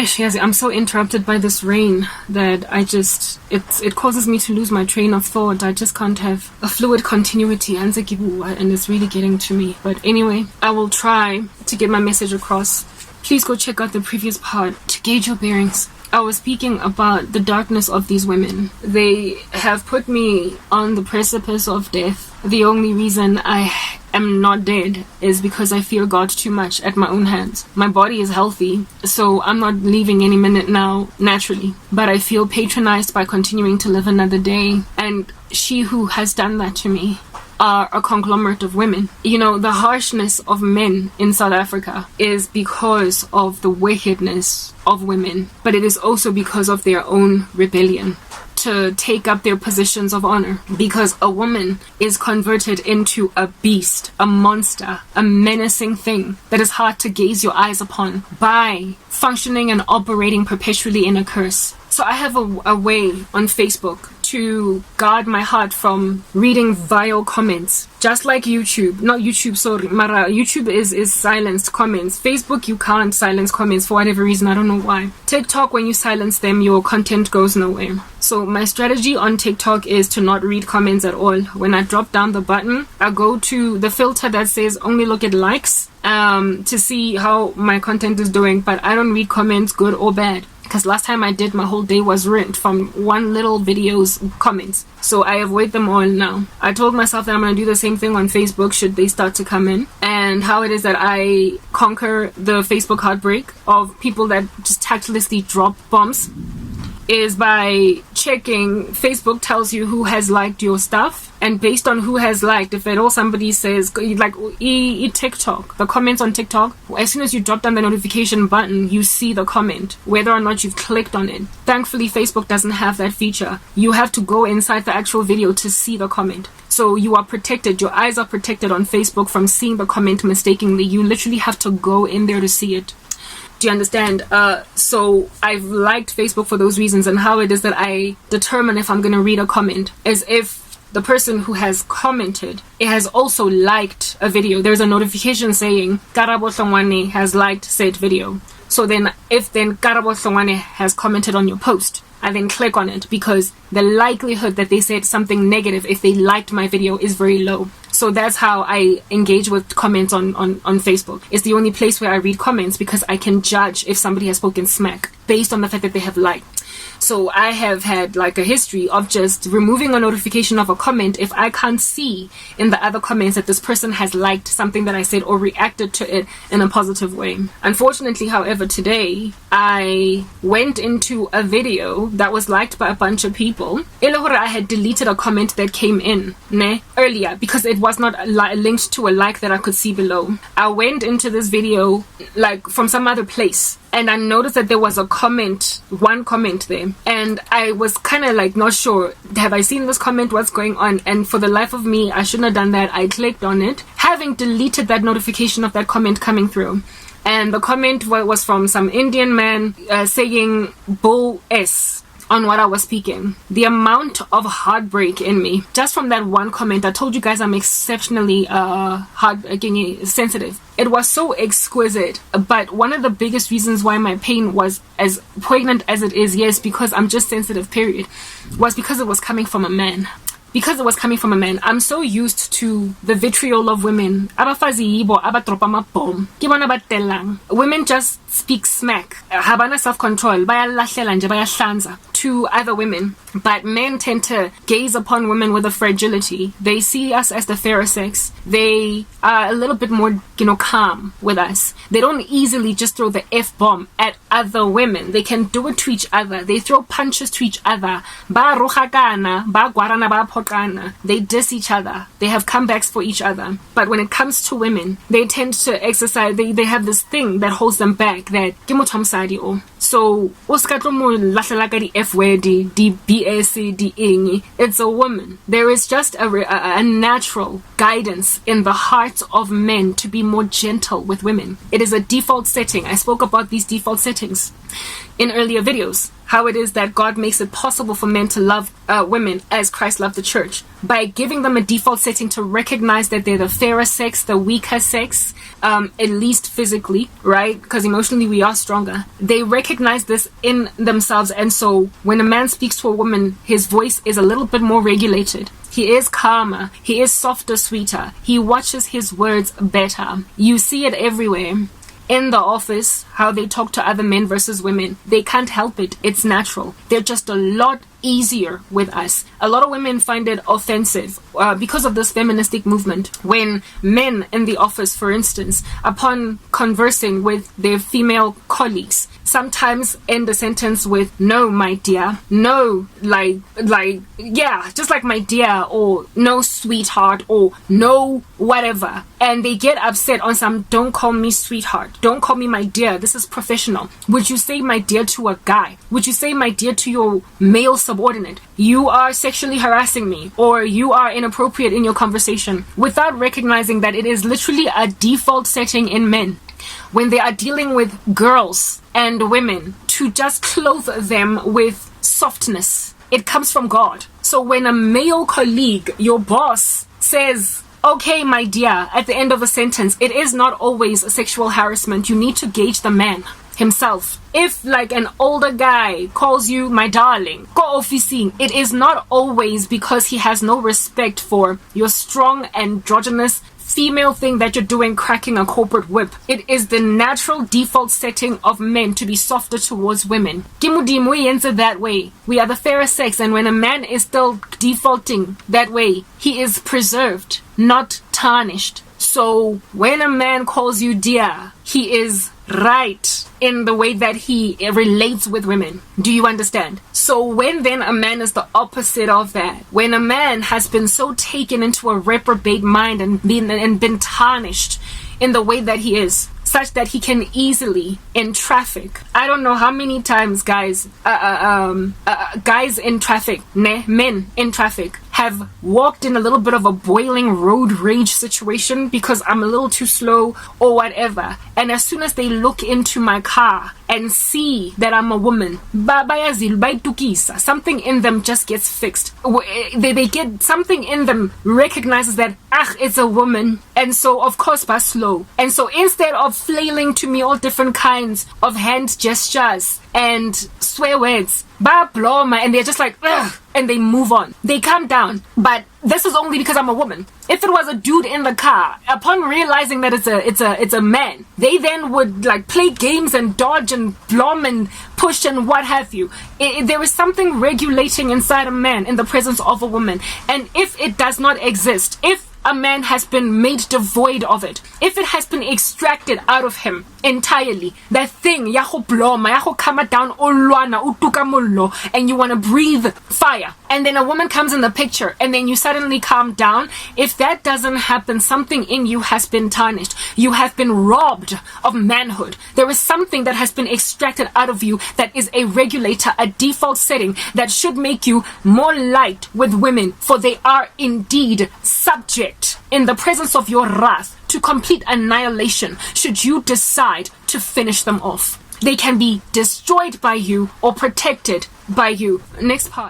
I'm so interrupted by this rain that it causes me to lose my train of thought. I just can't have a fluid continuity, and it's really getting to me. But anyway, I will try to get my message across. Please go check out the previous part to gauge your bearings. I was speaking about the darkness of these women. They have put me on the precipice of death. The only reason I am not dead is because I fear God too much at my own hands. My body is healthy, so I'm not leaving any minute now naturally. But I feel patronized by continuing to live another day. And she who has done that to me are a conglomerate of women. You know, the harshness of men in South Africa is because of the wickedness of women, but it is also because of their own rebellion to take up their positions of honor, because a woman is converted into a beast, a monster, a menacing thing that is hard to gaze your eyes upon by functioning and operating perpetually in a curse. So I have a way on Facebook to guard my heart from reading vile comments, just like YouTube. Not YouTube, sorry, Mara. YouTube is silenced comments. Facebook, you can't silence comments for whatever reason. I don't know why. TikTok, when you silence them, your content goes nowhere. So my strategy on TikTok is to not read comments at all. When I drop down the button, I go to the filter that says only look at likes to see how my content is doing, but I don't read comments, good or bad. Because last time I did, my whole day was ruined from one little video's comments. So I avoid them all now. I told myself that I'm going to do the same thing on Facebook should they start to come in. And how it is that I conquer the Facebook heartbreak of people that just tactlessly drop bombs is by checking. Facebook tells you who has liked your stuff, and based on who has liked, if at all somebody says, like TikTok, the comments on TikTok, as soon as you drop down the notification button, you see the comment, whether or not you've clicked on it. Thankfully, Facebook doesn't have that feature. You have to go inside the actual video to see the comment. So you are protected, your eyes are protected on Facebook from seeing the comment mistakenly. You literally have to go in there to see it. Do you understand? So I've liked Facebook for those reasons, and how it is that I determine if I'm going to read a comment is if the person who has commented, it has also liked a video. There's a notification saying Karabo Hlongwane has liked said video. So then if Karabo Hlongwane has commented on your post, I then click on it, because the likelihood that they said something negative if they liked my video is very low. So that's how I engage with comments on Facebook. It's the only place where I read comments, because I can judge if somebody has spoken smack based on the fact that they have liked. So I have had like a history of just removing a notification of a comment if I can't see in the other comments that this person has liked something that I said or reacted to it in a positive way. Unfortunately, however, today I went into a video that was liked by a bunch of people. I had deleted a comment that came in earlier because it was not linked to a like that I could see below. I went into this video like from some other place, and I noticed that there was one comment there, and I was kind of like not sure, have I seen this comment, what's going on? And for the life of me, I shouldn't have done that. I clicked on it, having deleted that notification of that comment coming through. And the comment was from some Indian man saying bull S on what I was speaking. The amount of heartbreak in me just from that one comment. I told you guys I'm exceptionally sensitive. It was so exquisite, but one of the biggest reasons why my pain was as poignant as it is, yes, because I'm just sensitive, period, was because it was coming from a man. Because it was coming from a man. I'm so used to the vitriol of women. Women just speak smack. Habana self-control. To other women. But men tend to gaze upon women with a fragility. They see us as the fairer sex. They are a little bit more, calm with us. They don't easily just throw the F-bomb at other women. They can do it to each other. They throw punches to each other. They diss each other. They have comebacks for each other. But when it comes to women, they tend to exercise, they have this thing that holds them back, that so F word, the BS, the ing. It's a woman. There is just a natural guidance in the hearts of men to be more gentle with women. It is a default setting. I spoke about these default settings in earlier videos. how it is that God makes it possible for men to love women as Christ loved the church, by giving them a default setting to recognize that they're the fairer sex, the weaker sex, at least physically, right? Because emotionally we are stronger. They recognize this in themselves, and so when a man speaks to a woman, his voice is a little bit more regulated. He is calmer. He is softer, sweeter. He watches his words better. You see it everywhere. In the office, how they talk to other men versus women. They can't help it. It's natural. They're just a lot easier with us. A lot of women find it offensive because of this feministic movement. When men in the office, for instance, upon conversing with their female colleagues, sometimes end a sentence with "no, my dear," "no, yeah, just like my dear," or "no, sweetheart," or "no, whatever. And they get upset on some "don't call me sweetheart, don't call me my dear, this is professional." Would you say my dear to a guy? Would you say my dear to your male subordinate? You are sexually harassing me, or you are inappropriate in your conversation, without recognizing that it is literally a default setting in men when they are dealing with girls and women to just clothe them with softness. It comes from God. So when a male colleague, your boss, says, "Okay, my dear," at the end of a sentence, it is not always sexual harassment. You need to gauge the man himself. If like an older guy calls you "my darling," go officing, it is not always because he has no respect for your strong androgynous female thing that you're doing, cracking a corporate whip. It is the natural default setting of men to be softer towards women. Dimu yenza that way. We are the fairer sex, and when a man is still defaulting that way, he is preserved, not tarnished. So when a man calls you dear, he is right in the way that he relates with women. Do you understand? So when then a man is the opposite of that, when a man has been so taken into a reprobate mind and been tarnished in the way that he is, such that he can easily in traffic. I don't know how many times guys in traffic, men in traffic, have walked in a little bit of a boiling road rage situation because I'm a little too slow or whatever. And as soon as they look into my car and see that I'm a woman, something in them just gets fixed. They get something in them recognizes that, it's a woman. And so, of course, slow. And so instead of flailing to me all different kinds of hand gestures and swear words, and they're just like, ugh, and they move on. They calm down. But this is only because I'm a woman. If it was a dude in the car, upon realizing that it's a man, they then would like play games and dodge and blom and push and what have you. There is something regulating inside a man in the presence of a woman. And if it does not exist, if a man has been made devoid of it, if it has been extracted out of him entirely, that thing ya go bloma, ya go come down olwana utuka mollo, and you want to breathe fire, and then a woman comes in the picture and then you suddenly calm down, if that doesn't happen, something in you has been tarnished. You have been robbed of manhood. There is something that has been extracted out of you that is a regulator, a default setting that should make you more light with women, for they are indeed subject in the presence of your wrath to complete annihilation should you decide to finish them off. They can be destroyed by you or protected by you. Next part.